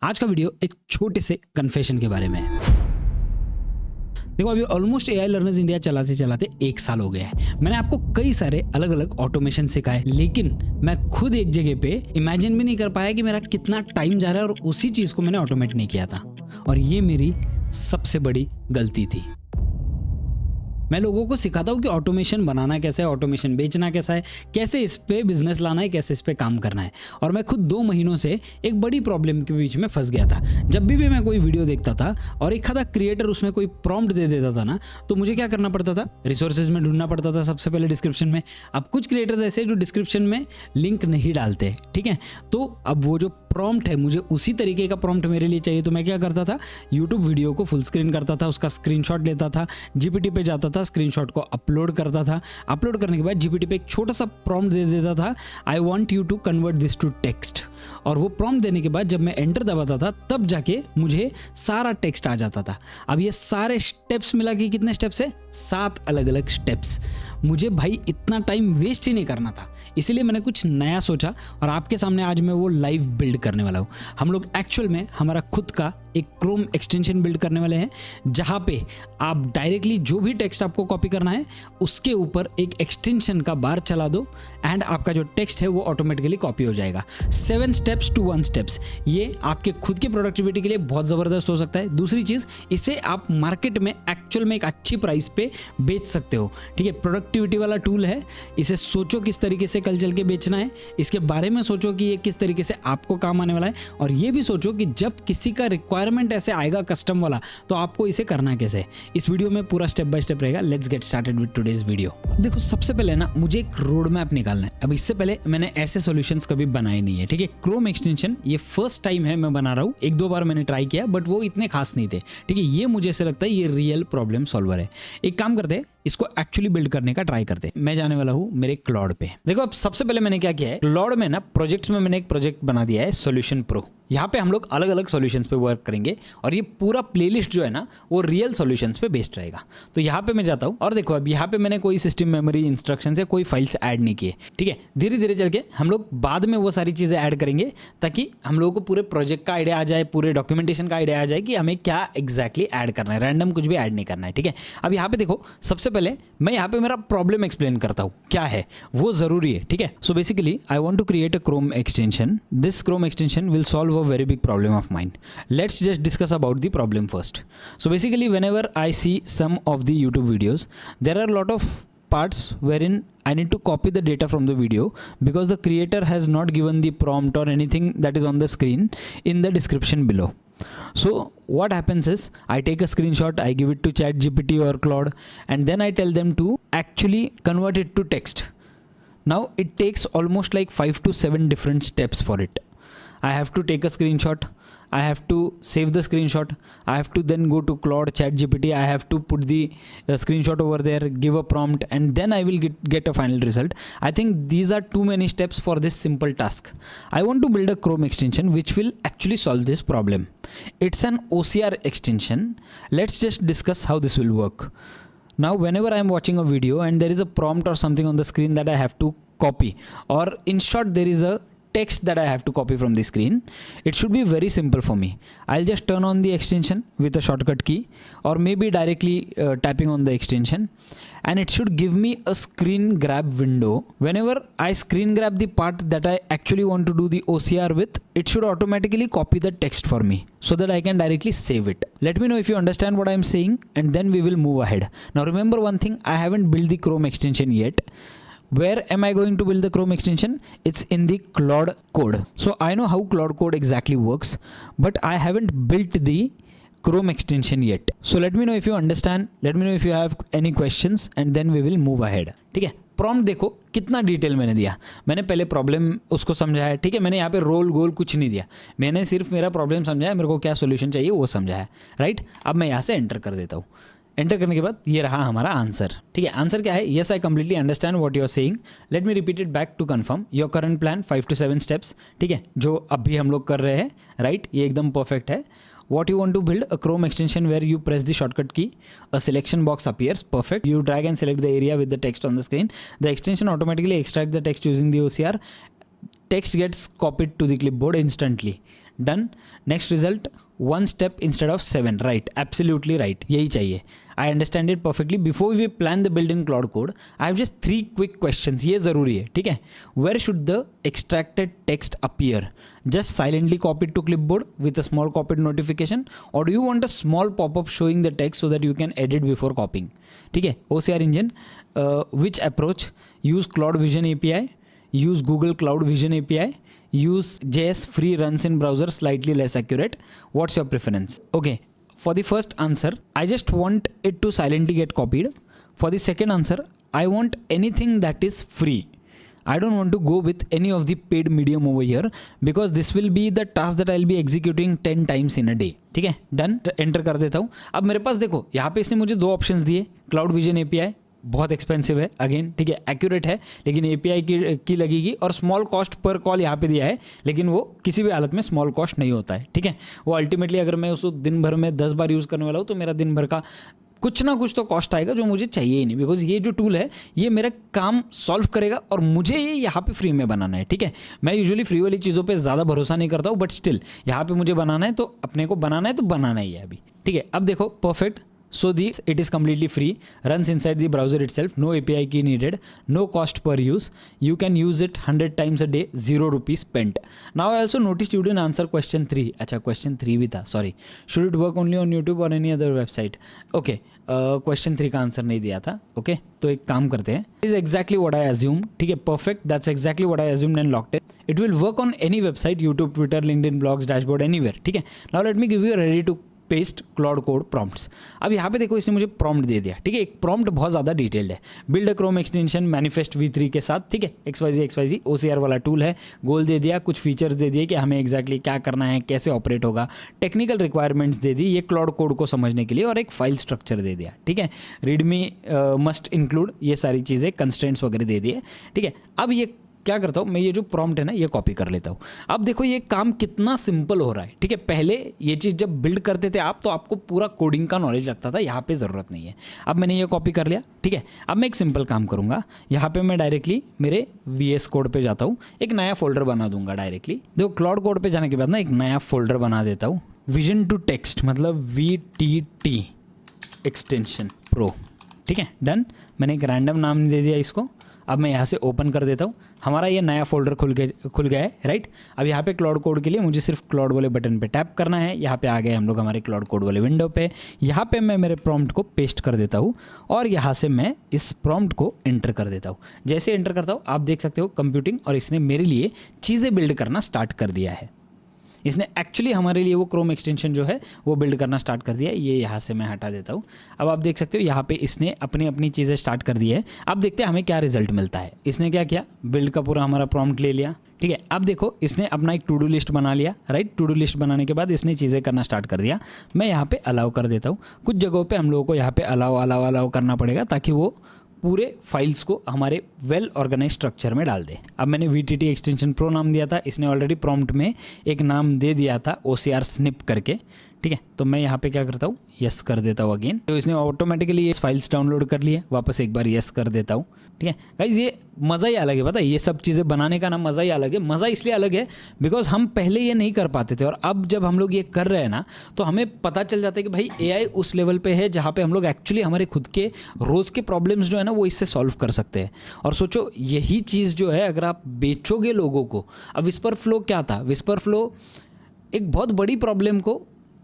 आज का वीडियो एक छोटे से कन्फेशन के बारे में है। देखो अभी ऑलमोस्ट एआई लर्नर्स इंडिया चलाते चलाते 1 साल हो गया है। मैंने आपको कई सारे अलग अलग ऑटोमेशन सिखाए, लेकिन मैं खुद एक जगह पे इमेजिन भी नहीं कर पाया कि मेरा कितना टाइम जा रहा है और उसी चीज को मैंने ऑटोमेट नहीं किया था। और ये मेरी सबसे बड़ी गलती थी। मैं लोगों को सिखाता हूँ कि ऑटोमेशन बनाना कैसा है, ऑटोमेशन बेचना कैसा है, कैसे इस पे बिजनेस लाना है, कैसे इस पे काम करना है। और मैं खुद 2 महीनों से एक बड़ी प्रॉब्लम के बीच में फंस गया था। जब भी मैं कोई वीडियो देखता था और एक आधा क्रिएटर उसमें कोई प्रॉम्प्ट दे देता था ना, तो मुझे क्या करना पड़ता था, रिसोर्सेज में ढूंढना पड़ता था सबसे पहले डिस्क्रिप्शन में। अब कुछ क्रिएटर्स ऐसे जो डिस्क्रिप्शन में लिंक नहीं डालते, ठीक है, तो अब वो जो प्रॉम्प्ट है, मुझे उसी तरीके का प्रॉम्प्ट मेरे लिए चाहिए। तो मैं क्या करता था, यूट्यूब वीडियो को फुल स्क्रीन करता था, उसका स्क्रीनशॉट लेता था, जीपीटी पे जाता था, स्क्रीनशॉट को अपलोड करता था। अपलोड करने के बाद जीपीटी पे एक छोटा सा प्रॉम्प्ट दे देता था, I want you to convert this to text. और वो प्रॉम्प्ट देने के बाद जब मैं एंटर दबाता था तब जाके मुझे सारा टेक्स्ट आ जाता था। अब ये सारे स्टेप्स मिला के कितने स्टेप्स है, 7 अलग अलग स्टेप्स। मुझे भाई इतना टाइम वेस्ट ही नहीं करना था, इसीलिए मैंने कुछ नया सोचा और आपके सामने आज मैं वो लाइव बिल्ड करने वाला हूँ। हम लोग एक्चुअल में हमारा खुद का एक क्रोम एक्सटेंशन बिल्ड करने वाले हैं, जहाँ पे आप डायरेक्टली जो भी टेक्स्ट आपको कॉपी करना है उसके ऊपर एक एक्सटेंशन का बार चला दो एंड आपका जो टेक्स्ट है वो ऑटोमेटिकली कॉपी हो जाएगा। 7 स्टेप्स टू 1 स्टेप्स। ये आपके खुद की प्रोडक्टिविटी के लिए बहुत ज़बरदस्त हो सकता है। दूसरी चीज़, इसे आप मार्केट में एक्चुअल में एक अच्छी प्राइस पे बेच सकते हो, ठीक है। प्रोडक्टिविटी वाला टूल है, इसे सोचो किस तरीके से कल चल के बेचना है, इसके बारे में सोचो कि ये किस तरीके से आपको काम आने वाला है, और ये भी सोचो कि जब किसी का रिक्वायरमेंट ऐसे आएगा कस्टम वाला तो आपको इसे करना कैसे। इस वीडियो में पूरा स्टेप बाय स्टेप रहेगा। Let's get started with today's video. देखो सबसे पहले ना मुझे एक रोड मैप निकालना है। अब इससे पहले मैंने ऐसे सॉल्यूशंस कभी बनाए नहीं है, ठीक है। क्रोम एक्सटेंशन ये फर्स्ट टाइम है मैं बना रहा हूँ। 1-2 बार मैंने ट्राई किया बट वो इतने खास नहीं थे, ठीक है। ये मुझे ऐसे लगता है ये रियल प्रॉब्लम सॉल्वर है। एक काम करते हैं, इसको एक्चुअली बिल्ड करने का ट्राई करते हैं। मैं जाने वाला हूँ मेरे क्लॉड पे। देखो अब सबसे पहले मैंने क्या किया है, क्लॉड में ना प्रोजेक्ट्स में मैंने एक प्रोजेक्ट बना दिया है सॉल्यूशन प्रो। यहाँ पे हम लोग अलग अलग सॉल्यूशंस पे वर्क करेंगे और ये पूरा प्लेलिस्ट जो है ना वो रियल सॉल्यूशंस पे बेस्ड रहेगा। तो यहाँ पे मैं जाता हूँ और देखो अब यहाँ पे मैंने कोई सिस्टम मेमोरी इंस्ट्रक्शन से कोई फाइल्स ऐड नहीं किए, ठीक है। धीरे धीरे चल के हम लोग बाद में वो सारी चीज़ें ऐड करेंगे ताकि हम लोगों को पूरे प्रोजेक्ट का आइडिया आ जाए, पूरे डॉक्यूमेंटेशन का आइडिया आ जाए कि हमें क्या एग्जैक्टली ऐड करना है। रैंडम कुछ भी ऐड नहीं करना है, ठीक है। अब यहाँ पे देखो सबसे पहले मैं यहाँ पे मेरा प्रॉब्लम एक्सप्लेन करता हूँ, क्या है वो जरूरी है, ठीक है। So basically I want to create a Chrome extension. This Chrome extension will solve a very big problem of mine. Let's just discuss about the problem first. So basically whenever I see some of the YouTube videos, there are a lot of parts wherein I need to copy the data from the video because the creator has not given the prompt or anything that is on the screen in the description below. So what happens is I take a screenshot, I give it to ChatGPT or Claude, and then I tell them to actually convert it to text. Now it takes almost like 5 to 7 different steps for it. I have to take a screenshot, I have to save the screenshot, I have to then go to Claude, ChatGPT, I have to put the screenshot over there, give a prompt, and then I will get a final result. I think these are too many steps for this simple task. I want to build a Chrome extension which will actually solve this problem. It's an OCR extension. Let's just discuss how this will work. Now whenever I am watching a video and there is a prompt or something on the screen that I have to copy, or in short there is a text that I have to copy from the screen, it should be very simple for me. I'll just turn on the extension with a shortcut key or maybe directly tapping on the extension, and it should give me a screen grab window. Whenever I screen grab the part that I actually want to do the OCR with, it should automatically copy the text for me so that I can directly save it. Let me know if you understand what I'm saying and then we will move ahead. Now remember one thing, I haven't built the Chrome extension yet. Where am I going to build the Chrome extension? It's in the Claude code. So I know how Claude code exactly works, but I haven't built the Chrome extension yet. So let me know if you understand, let me know if you have any questions, and then we will move ahead. ठीक है। Prompt देखो कितना detail मैंने दिया। मैंने पहले problem उसको समझाया, ठीक है। मैंने यहाँ पे रोल गोल कुछ नहीं दिया, मैंने सिर्फ मेरा प्रॉब्लम समझाया, मेरे को क्या सोल्यूशन चाहिए वो समझाया, राइट। अब मैं यहाँ से एंटर कर देता हूँ। एंटर करने के बाद ये रहा हमारा आंसर, ठीक है। आंसर क्या है, yes I completely understand what you are saying, let me repeat it back to confirm your current plan 5 to 7 steps, ठीक है, जो अभी हम लोग कर रहे हैं, राइट। ये एकदम परफेक्ट है। What you want to build a Chrome extension where you press the shortcut key, a selection box appears, perfect. You drag and select the area with the text on the screen. The extension automatically extracts the text using the OCR. Text gets copied to the clipboard instantly. Done. Next result 1 step instead of 7. Right, absolutely right, यही चाहिए. I understand it perfectly. Before we plan the build in Claude Code, I have just 3 quick questions. ये जरूरी है, ठीक है. Where should the extracted text appear? Just silently copy it to clipboard with a small copied notification, or do you want a small pop-up showing the text so that you can edit before copying? ठीक है. OCR engine, which approach? Use Cloud Vision API, use Google Cloud Vision API, use JS free runs in browser, slightly less accurate. What's your preference? Okay, for the first answer, I just want it to silently get copied. For the second answer, I want anything that is free. I don't want to go with any of the paid medium over here because this will be the task that I'll be executing 10 times in a day. ठीक है, done. Enter कर देता हूँ. अब मेरे पास देखो यहाँ पे इसने मुझे 2 ऑप्शंस दिए. क्लाउड विजन एपीआई बहुत एक्सपेंसिव है अगेन, ठीक है, एक्यूरेट है लेकिन एपीआई की लगेगी, और स्मॉल कॉस्ट पर कॉल यहाँ पे दिया है लेकिन वो किसी भी हालत में स्मॉल कॉस्ट नहीं होता है. ठीक है, वो अल्टीमेटली अगर मैं उसको दिन भर में 10 बार यूज़ करने वाला हूँ तो मेरा दिन भर का कुछ ना कुछ तो कॉस्ट आएगा जो मुझे चाहिए ही नहीं, बिकॉज ये जो टूल है ये मेरा काम सॉल्व करेगा और मुझे ये यहाँ पे फ्री में बनाना है. ठीक है, मैं यूजुअली फ्री वाली चीज़ों पे ज़्यादा भरोसा नहीं करता हूँ, बट स्टिल यहाँ पे मुझे बनाना है तो अपने को बनाना है तो बनाना ही है अभी. ठीक है, अब देखो perfect. So it is completely free, runs inside the browser itself, no API key needed, no cost per use. You can use it 100 times a day, 0 rupees spent. Now I also noticed you didn't answer question 3. अच्छा, question 3 भी था, sorry. Should it work only on YouTube or any other website? Okay, question 3 का answer नहीं दिया था. Okay, तो एक काम करते हैं. This is exactly what I assumed. ठीक है, perfect. That's exactly what I assumed and locked it. It will work on any website, YouTube, Twitter, LinkedIn, blogs, dashboard, anywhere. ठीक है. Now let me give you a ready to paste cloud code prompts. अब यहाँ पे देखो इसने मुझे prompt दे दिया. ठीक है, एक प्रॉम्प्ट बहुत ज़्यादा डिटेल्ड है. Build a Chrome extension manifest V3 के साथ. ठीक है, XYZ OCR वाला टूल है. गोल दे दिया, कुछ फीचर्स दे दिए कि हमें एग्जैक्टली क्या करना है, कैसे ऑपरेट होगा. टेक्निकल रिक्वायरमेंट्स दे दी ये क्लाउड कोड को समझने के लिए, और एक फाइल स्ट्रक्चर दे दिया. ठीक है, रीडमी मस्ट इंक्लूड, ये सारी चीज़ें कंस्ट्रेंट्स वगैरह दे दिए. ठीक है, अब ये क्या करता हूँ मैं, ये जो प्रॉम्प्ट है ना ये कॉपी कर लेता हूँ. अब देखो ये काम कितना सिंपल हो रहा है. ठीक है, पहले ये चीज़ जब बिल्ड करते थे आप तो आपको पूरा कोडिंग का नॉलेज लगता था, यहाँ पे ज़रूरत नहीं है. अब मैंने ये कॉपी कर लिया. ठीक है, अब मैं एक सिंपल काम करूँगा. यहाँ पे मैं डायरेक्टली मेरे VS कोड पे जाता हूँ, एक नया फोल्डर बना दूंगा डायरेक्टली. देखो क्लाउड कोड पे जाने के बाद ना एक नया फोल्डर बना देता हूँ, विजन टू टेक्स्ट, मतलब VTT एक्सटेंशन प्रो. ठीक है, डन. मैंने एक रैंडम नाम दे दिया इसको. अब मैं यहाँ से ओपन कर देता हूँ. हमारा ये नया फोल्डर खुल गया है. राइट, अब यहाँ पे क्लाउड कोड के लिए मुझे सिर्फ क्लाउड वाले बटन पे टैप करना है. यहाँ पे आ गए हम लोग हमारे क्लाउड कोड वाले विंडो पे. यहाँ पे मैं मेरे प्रॉम्प्ट को पेस्ट कर देता हूँ और यहाँ से मैं इस प्रॉम्प्ट को एंटर कर देता हूँ. जैसे एंटर करता हूँ आप देख सकते हो कंप्यूटिंग, और इसने मेरे लिए चीज़ें बिल्ड करना स्टार्ट कर दिया है. इसने एक्चुअली हमारे लिए वो क्रोम एक्सटेंशन जो है वो बिल्ड करना स्टार्ट कर दिया है. ये यहाँ से मैं हटा देता हूँ. अब आप देख सकते हो यहाँ पे इसने अपनी चीज़ें स्टार्ट कर दी है. अब देखते हैं हमें क्या रिजल्ट मिलता है. इसने क्या किया, बिल्ड का पूरा हमारा प्रॉम्प्ट ले लिया. ठीक है, अब देखो इसने अपना एक टू डू लिस्ट बना लिया. राइट, टू डू लिस्ट बनाने के बाद इसने चीज़ें करना स्टार्ट कर दिया. मैं यहाँ पे अलाउ कर देता हूँ. कुछ जगहों पे हम लोगों को यहाँ पे अलाउ करना पड़ेगा ताकि वो पूरे फाइल्स को हमारे वेल ऑर्गेनाइज स्ट्रक्चर में डाल दे. अब मैंने VTT एक्सटेंशन प्रो नाम दिया था, इसने ऑलरेडी प्रॉम्प्ट में एक नाम दे दिया था OCR स्निप करके. ठीक है, तो मैं यहाँ पे क्या करता हूँ, यस कर देता हूँ अगेन. तो इसने ऑटोमेटिकली ये फाइल्स डाउनलोड कर लिए. वापस एक बार यस कर देता हूँ. ठीक है गाइस, ये मज़ा ही अलग है. पता है ये सब चीज़ें बनाने का ना मज़ा ही अलग है. मज़ा इसलिए अलग है बिकॉज हम पहले ये नहीं कर पाते थे, और अब जब हम लोग ये कर रहे हैं ना तो हमें पता चल जाता है कि भाई AI उस लेवल पे है जहाँ पे हम लोग एक्चुअली हमारे खुद के रोज़ के प्रॉब्लम्स जो है ना वो इससे सॉल्व कर सकते हैं. और सोचो यही चीज़ जो है अगर आप बेचोगे लोगों को. अब विस्पर फ्लो क्या था, विस्पर फ्लो एक बहुत बड़ी प्रॉब्लम को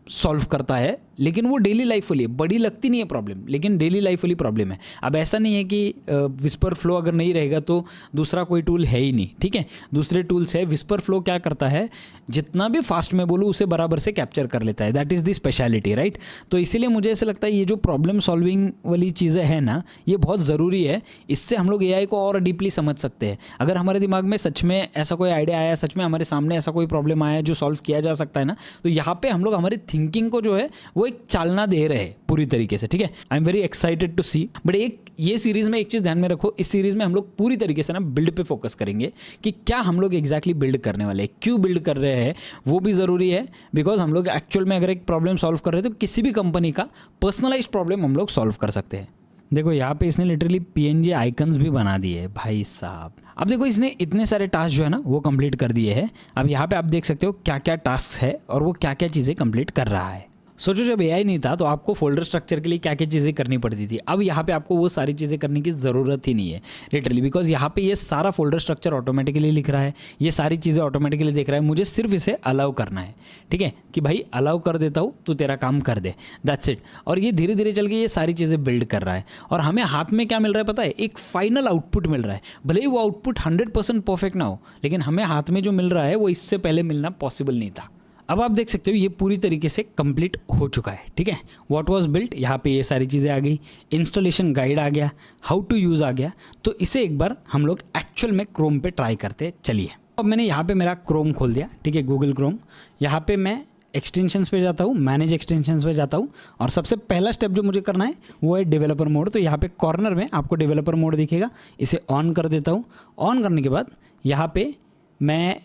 सॉल्व करता है, लेकिन वो डेली लाइफ वाली है. बड़ी लगती नहीं है प्रॉब्लम, लेकिन डेली लाइफ वाली प्रॉब्लम है. अब ऐसा नहीं है कि विस्पर फ्लो अगर नहीं रहेगा तो दूसरा कोई टूल है ही नहीं. ठीक है, दूसरे टूल्स है. विस्पर फ्लो क्या करता है, जितना भी फास्ट मैं बोलूँ उसे बराबर से कैप्चर कर लेता है. That is the speciality. Right, तो इसीलिए मुझे ऐसा लगता है ये जो प्रॉब्लम सॉल्विंग वाली चीज़ें हैं ना ये बहुत ज़रूरी है. इससे हम लोग AI को और डीपली समझ सकते हैं. अगर हमारे दिमाग में सच में ऐसा कोई आइडिया आया, सच में हमारे सामने ऐसा कोई प्रॉब्लम आया जो सॉल्व किया जा सकता है ना, तो यहाँ पे हम लोग हमारी थिंकिंग को जो है वो एक चालना दे रहे हैं पूरी तरीके से. ठीक है, I am very excited to see. But एक ये सीरीज में एक चीज़ ध्यान में रखो, इस सीरीज में हम लोग पूरी तरीके से ना बिल्ड पे फोकस करेंगे कि क्या हम लोग एग्जैक्टली बिल्ड करने वाले हैं, क्यों बिल्ड कर रहे हैं, वो भी ज़रूरी है. बिकॉज हम लोग एक्चुअल में अगर एक प्रॉब्लम सॉल्व कर रहे हैं तो किसी भी कंपनी का पर्सनलाइज्ड प्रॉब्लम हम लोग सॉल्व कर सकते हैं. देखो यहाँ पे इसने लिटरली PNG आइकन्स भी बना दिए भाई साहब। अब देखो इसने इतने सारे टास्क जो है ना वो कंप्लीट कर दिए हैं। अब यहाँ पे आप देख सकते हो क्या क्या टास्क है और वो क्या क्या चीज़ें कंप्लीट कर रहा है। सोचो जब AI नहीं था तो आपको फोल्डर स्ट्रक्चर के लिए क्या क्या चीज़ें करनी पड़ती थी। अब यहाँ पे आपको वो सारी चीज़ें करने की ज़रूरत ही नहीं है लिटरली, बिकॉज यहाँ पे ये सारा फोल्डर स्ट्रक्चर ऑटोमेटिकली लिख रहा है, ये सारी चीज़ें ऑटोमेटिकली देख रहा है। मुझे सिर्फ इसे अलाउ करना है, ठीक है, कि भाई अलाउ कर देता हूँ तो तेरा काम कर दे, दैट्स इट। और ये धीरे धीरे चल के ये सारी चीज़ें बिल्ड कर रहा है और हमें हाथ में क्या मिल रहा है पता है, एक फाइनल आउटपुट मिल रहा है। भले ही वो आउटपुट 100% परफेक्ट ना हो, लेकिन हमें हाथ में जो मिल रहा है वो इससे पहले मिलना पॉसिबल नहीं था। अब आप देख सकते हो ये पूरी तरीके से कंप्लीट हो चुका है, ठीक है। व्हाट वाज बिल्ट, यहाँ पे ये सारी चीज़ें आ गई, इंस्टॉलेशन गाइड आ गया, हाउ टू यूज़ आ गया। तो इसे एक बार हम लोग एक्चुअल में क्रोम पे ट्राई करते चलिए। अब मैंने यहाँ पे मेरा क्रोम खोल दिया, ठीक है, गूगल क्रोम। यहाँ पे मैं एक्सटेंशंस पे जाता हूँ, मैनेज एक्सटेंशंस पे जाता हूँ और सबसे पहला स्टेप जो मुझे करना है वो है डेवलपर मोड। तो यहाँ पे कॉर्नर में आपको डेवलपर मोड दिखेगा, इसे ऑन कर देता हूँ। ऑन करने के बाद यहाँ पे मैं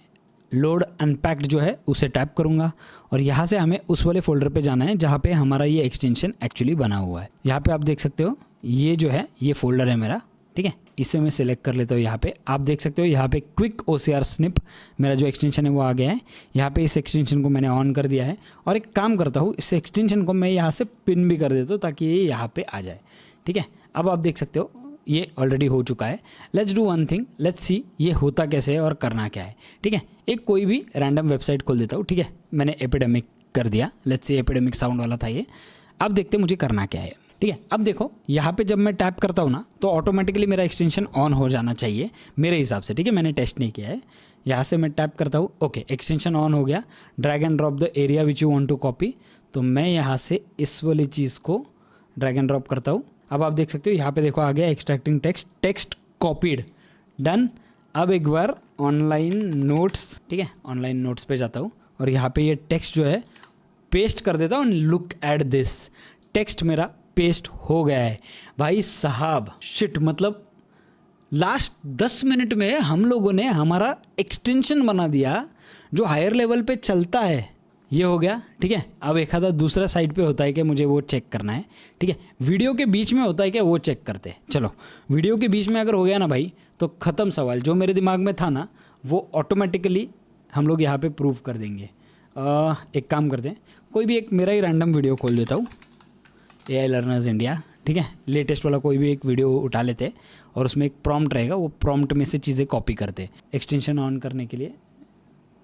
लोड अनपैक्ड जो है उसे टैप करूंगा और यहाँ से हमें उस वाले फोल्डर पे जाना है जहाँ पे हमारा ये एक्सटेंशन एक्चुअली बना हुआ है। यहाँ पे आप देख सकते हो ये जो है ये फोल्डर है मेरा, ठीक है। इसे मैं सिलेक्ट कर लेता हूँ। यहाँ पे आप देख सकते हो यहाँ पे क्विक OCR स्निप मेरा जो एक्सटेंशन है वो आ गया है। यहाँ पे इस एक्सटेंशन को मैंने ऑन कर दिया है और एक काम करता हूँ, इस एक्सटेंशन को मैं यहाँ से पिन भी कर देता हूँ ताकि ये यहाँ पे आ जाए, ठीक है। अब आप देख सकते हो ये ऑलरेडी हो चुका है। Let's do one thing, let's see ये होता कैसे है और करना क्या है, ठीक है। एक कोई भी रैंडम वेबसाइट खोल देता हूँ, ठीक है। मैंने एपिडेमिक कर दिया, लेट्स सी एपिडेमिक साउंड वाला था ये। अब देखते मुझे करना क्या है, ठीक है। अब देखो यहाँ पे जब मैं टैप करता हूँ ना तो ऑटोमेटिकली मेरा एक्सटेंशन ऑन हो जाना चाहिए मेरे हिसाब से, ठीक है। मैंने टेस्ट नहीं किया है। यहाँ से मैं टैप करता हूँ, ओके एक्सटेंशन ऑन हो गया। Drag and drop the area which you want to copy, तो मैं यहाँ से इस वाली चीज़ को ड्रैग एंड ड्रॉप करता हूँ। अब आप देख सकते हो यहाँ पे देखो आ गया extracting text, text copied, done. अब एक बार ऑनलाइन नोट्स, ठीक है, ऑनलाइन नोट्स पे जाता हूँ और यहाँ पे ये टेक्स्ट जो है पेस्ट कर देता हूँ। लुक एट दिस, टेक्स्ट मेरा पेस्ट हो गया है भाई साहब। शिट, मतलब लास्ट 10 मिनट में हम लोगों ने हमारा एक्सटेंशन बना दिया जो हायर लेवल पे चलता है। ये हो गया, ठीक है। अब एक आधा दूसरा साइड पे होता है कि मुझे वो चेक करना है, ठीक है। वीडियो के बीच में होता है क्या वो चेक करते हैं। चलो वीडियो के बीच में अगर हो गया ना भाई तो ख़त्म सवाल। जो मेरे दिमाग में था ना वो ऑटोमेटिकली हम लोग यहाँ पे प्रूव कर देंगे। एक काम करते हैं, कोई भी एक मेरा ही रैंडम वीडियो खोल देता हूँ, AI लर्नर्स इंडिया, ठीक है। लेटेस्ट वाला कोई भी एक वीडियो उठा लेते और उसमें एक प्रॉम्प्ट रहेगा, वो प्रॉम्प्ट में से चीज़ें कॉपी करते। एक्सटेंशन ऑन करने के लिए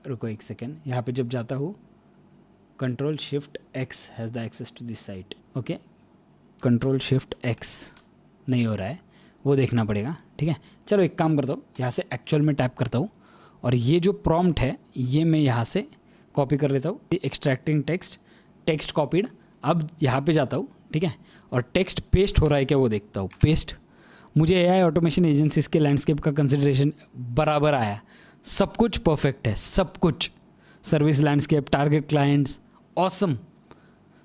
रुको एक सेकेंड, यहाँ पे जब जाता हूँ Ctrl+Shift+X has the access to this site, okay. Ctrl+Shift+X नहीं हो रहा है, वो देखना पड़ेगा, ठीक है। चलो एक काम करता हूँ, यहाँ से एक्चुअल में टैप करता हूँ और ये जो प्रॉम्प्ट है ये मैं यहाँ से कॉपी कर लेता हूँ। Extracting text, text copied. अब यहाँ पे जाता हूँ, ठीक है, और टेक्स्ट पेस्ट हो रहा है क्या वो देखता हूँ। पेस्ट, मुझे AI ऑटोमेशन एजेंसीज के लैंडस्केप का कंसिडरेशन बराबर आया, सब कुछ परफेक्ट है, सब कुछ। Service landscape, target clients, awesome.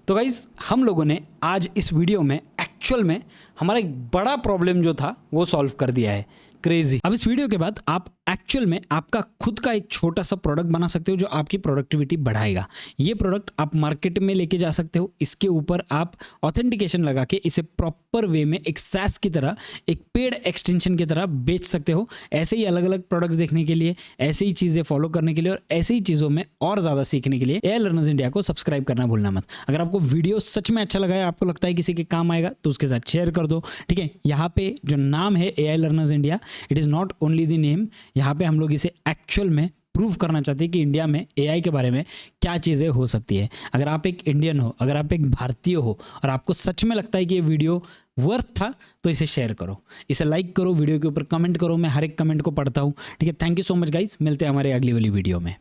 तो गाइज हम लोगों ने आज इस वीडियो में एक्चुअल में हमारा एक बड़ा प्रॉब्लम जो था वो सॉल्व कर दिया है। क्रेजी। अब इस वीडियो के बाद आप एक्चुअल में आपका खुद का एक छोटा सा प्रोडक्ट बना सकते हो जो आपकी प्रोडक्टिविटी बढ़ाएगा। ये प्रोडक्ट आप मार्केट में लेके जा सकते हो। इसके ऊपर आप ऑथेंटिकेशन लगा के इसे प्रॉपर वे में एक SaaS की तरह, एक पेड एक्सटेंशन की तरह बेच सकते हो। ऐसे ही अलग अलग प्रोडक्ट्स देखने के लिए, ऐसे ही चीज़ें फॉलो करने के लिए और ऐसे ही चीज़ों में और ज़्यादा सीखने के लिए AI लर्नर्स इंडिया को सब्सक्राइब करना भूलना मत। अगर आपको वीडियो सच में अच्छा लगा है, आपको लगता है किसी के काम आएगा, तो उसके साथ शेयर कर दो, ठीक है। यहाँ पे जो नाम है AI learners India, it is not only the name. यहाँ पे हम लोग इसे एक्चुअल में प्रूव करना चाहते हैं कि इंडिया में AI के बारे में क्या चीज़ें हो सकती है। अगर आप एक इंडियन हो, अगर आप एक भारतीय हो और आपको सच में लगता है कि ये वीडियो वर्थ था, तो इसे शेयर करो, इसे लाइक करो, वीडियो के ऊपर कमेंट करो। मैं हर एक कमेंट को पढ़ता हूँ, ठीक है। Thank you so much guys, मिलते हैं हमारे अगली वाली वीडियो में।